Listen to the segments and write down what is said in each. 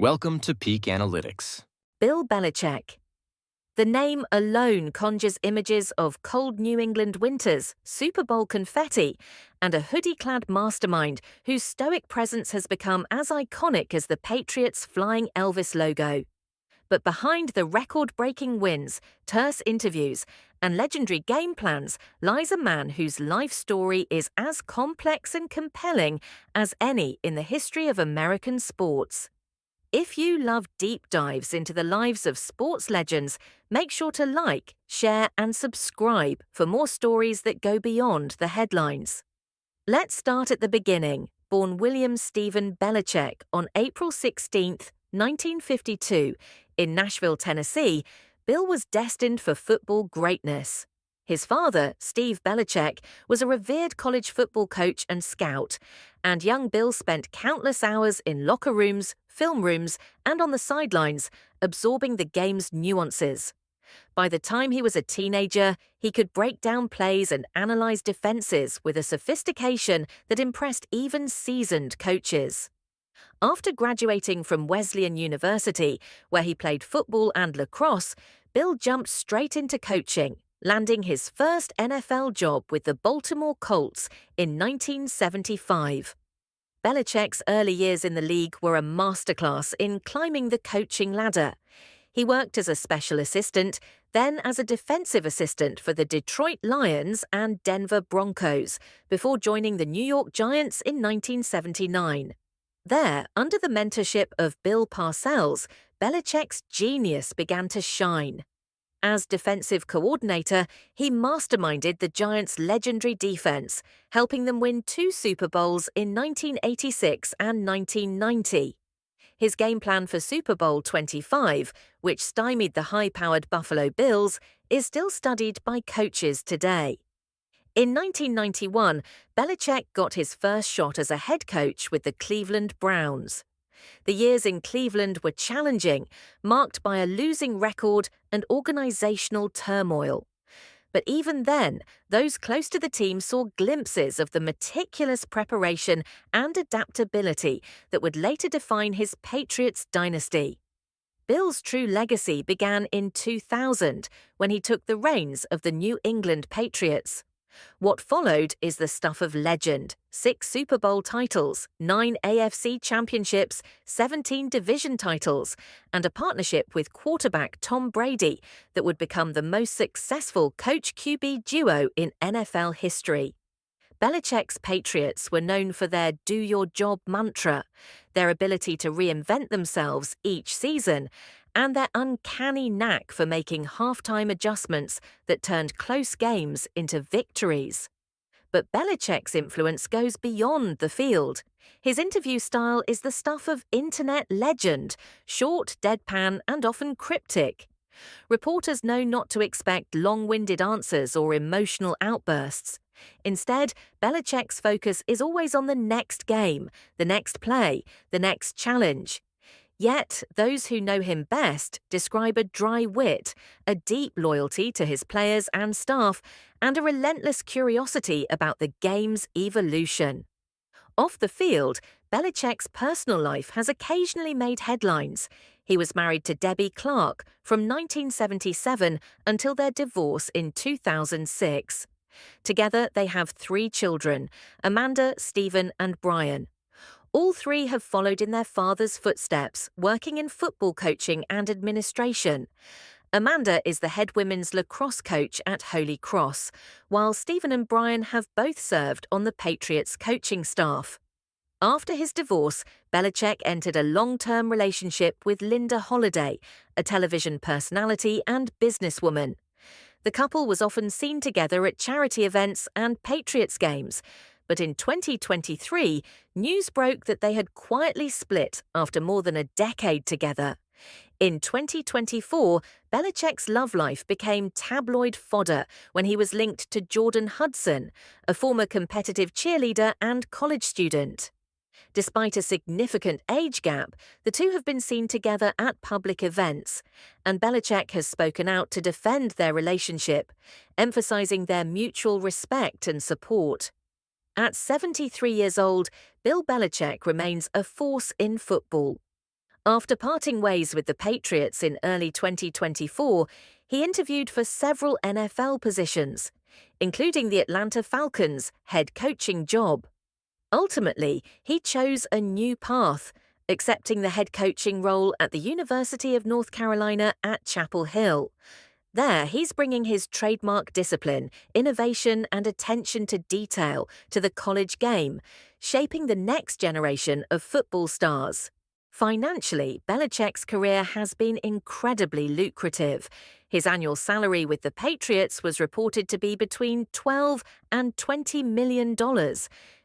Welcome to Peak Analytics. Bill Belichick. The name alone conjures images of cold New England winters, Super Bowl confetti, and a hoodie-clad mastermind whose stoic presence has become as iconic as the Patriots' Flying Elvis logo. But behind the record-breaking wins, terse interviews, and legendary game plans lies a man whose life story is as complex and compelling as any in the history of American sports. If you love deep dives into the lives of sports legends, make sure to like, share, and subscribe for more stories that go beyond the headlines. Let's start at the beginning. Born William Stephen Belichick on April 16, 1952, in Nashville, Tennessee, Bill was destined for football greatness. His father, Steve Belichick, was a revered college football coach and scout, and young Bill spent countless hours in locker rooms, film rooms, and on the sidelines, absorbing the game's nuances. By the time he was a teenager, he could break down plays and analyze defenses with a sophistication that impressed even seasoned coaches. After graduating from Wesleyan University, where he played football and lacrosse, Bill jumped straight into coaching, landing his first NFL job with the Baltimore Colts in 1975. Belichick's early years in the league were a masterclass in climbing the coaching ladder. He worked as a special assistant, then as a defensive assistant for the Detroit Lions and Denver Broncos, before joining the New York Giants in 1979. There, under the mentorship of Bill Parcells, Belichick's genius began to shine. As defensive coordinator, he masterminded the Giants' legendary defense, helping them win 2 Super Bowls in 1986 and 1990. His game plan for Super Bowl 25, which stymied the high-powered Buffalo Bills, is still studied by coaches today. In 1991, Belichick got his first shot as a head coach with the Cleveland Browns. The years in Cleveland were challenging, marked by a losing record and organizational turmoil. But even then, those close to the team saw glimpses of the meticulous preparation and adaptability that would later define his Patriots dynasty. Bill's true legacy began in 2000, when he took the reins of the New England Patriots. What followed is the stuff of legend: 6 Super Bowl titles, 9 AFC championships, 17 division titles, and a partnership with quarterback Tom Brady that would become the most successful coach-QB duo in NFL history. Belichick's Patriots were known for their do-your-job mantra, their ability to reinvent themselves each season, and their uncanny knack for making halftime adjustments that turned close games into victories. But Belichick's influence goes beyond the field. His interview style is the stuff of internet legend, short, deadpan, and often cryptic. Reporters know not to expect long-winded answers or emotional outbursts. Instead, Belichick's focus is always on the next game, the next play, the next challenge. Yet, those who know him best describe a dry wit, a deep loyalty to his players and staff, and a relentless curiosity about the game's evolution. Off the field, Belichick's personal life has occasionally made headlines. He was married to Debbie Clark from 1977 until their divorce in 2006. Together, they have 3 children: Amanda, Stephen, and Brian. All 3 have followed in their father's footsteps, working in football coaching and administration. Amanda is the head women's lacrosse coach at Holy Cross, while Stephen and Brian have both served on the Patriots coaching staff. After his divorce, Belichick entered a long-term relationship with Linda Holliday, a television personality and businesswoman. The couple was often seen together at charity events and Patriots games, but in 2023, news broke that they had quietly split after more than a decade together. In 2024, Belichick's love life became tabloid fodder when he was linked to Jordon Hudson, a former competitive cheerleader and college student. Despite a significant age gap, the two have been seen together at public events, and Belichick has spoken out to defend their relationship, emphasizing their mutual respect and support. At 73 years old, Bill Belichick remains a force in football. After parting ways with the Patriots in early 2024, he interviewed for several NFL positions, including the Atlanta Falcons' head coaching job. Ultimately, he chose a new path, accepting the head coaching role at the University of North Carolina at Chapel Hill. There, he's bringing his trademark discipline, innovation, and attention to detail to the college game, shaping the next generation of football stars. Financially, Belichick's career has been incredibly lucrative. His annual salary with the Patriots was reported to be between $12 and $20 million,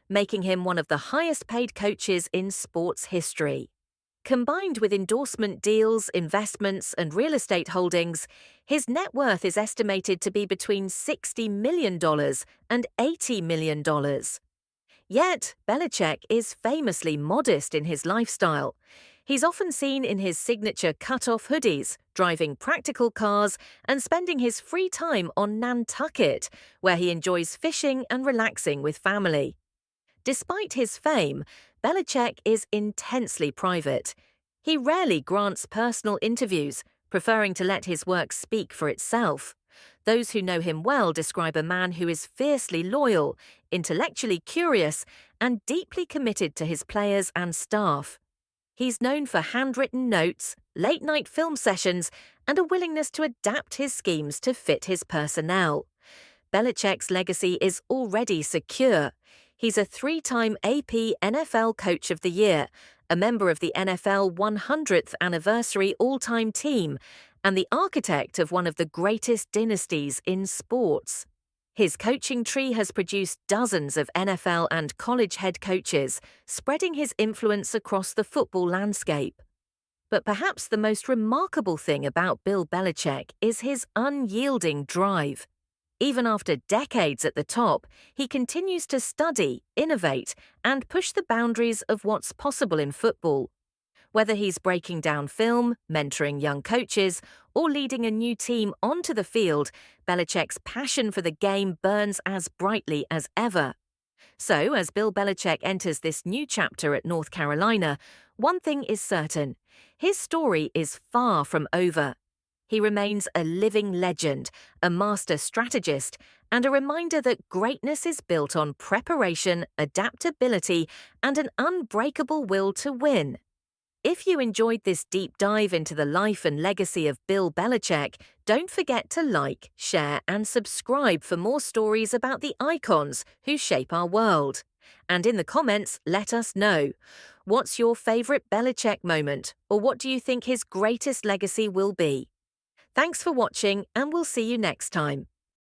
making him one of the highest-paid coaches in sports history. Combined with endorsement deals, investments, and real estate holdings, his net worth is estimated to be between $60 million and $80 million. Yet, Belichick is famously modest in his lifestyle. He's often seen in his signature cut-off hoodies, driving practical cars, and spending his free time on Nantucket, where he enjoys fishing and relaxing with family. Despite his fame, Belichick is intensely private. He rarely grants personal interviews, preferring to let his work speak for itself. Those who know him well describe a man who is fiercely loyal, intellectually curious, and deeply committed to his players and staff. He's known for handwritten notes, late-night film sessions, and a willingness to adapt his schemes to fit his personnel. Belichick's legacy is already secure. He's a three-time AP NFL Coach of the Year, a member of the NFL 100th Anniversary All-Time Team, and the architect of one of the greatest dynasties in sports. His coaching tree has produced dozens of NFL and college head coaches, spreading his influence across the football landscape. But perhaps the most remarkable thing about Bill Belichick is his unyielding drive. Even after decades at the top, he continues to study, innovate, and push the boundaries of what's possible in football. Whether he's breaking down film, mentoring young coaches, or leading a new team onto the field, Belichick's passion for the game burns as brightly as ever. So, as Bill Belichick enters this new chapter at North Carolina, one thing is certain: his story is far from over. He remains a living legend, a master strategist, and a reminder that greatness is built on preparation, adaptability, and an unbreakable will to win. If you enjoyed this deep dive into the life and legacy of Bill Belichick, don't forget to like, share, and subscribe for more stories about the icons who shape our world. And in the comments, let us know. What's your favorite Belichick moment, or what do you think his greatest legacy will be? Thanks for watching, and we'll see you next time.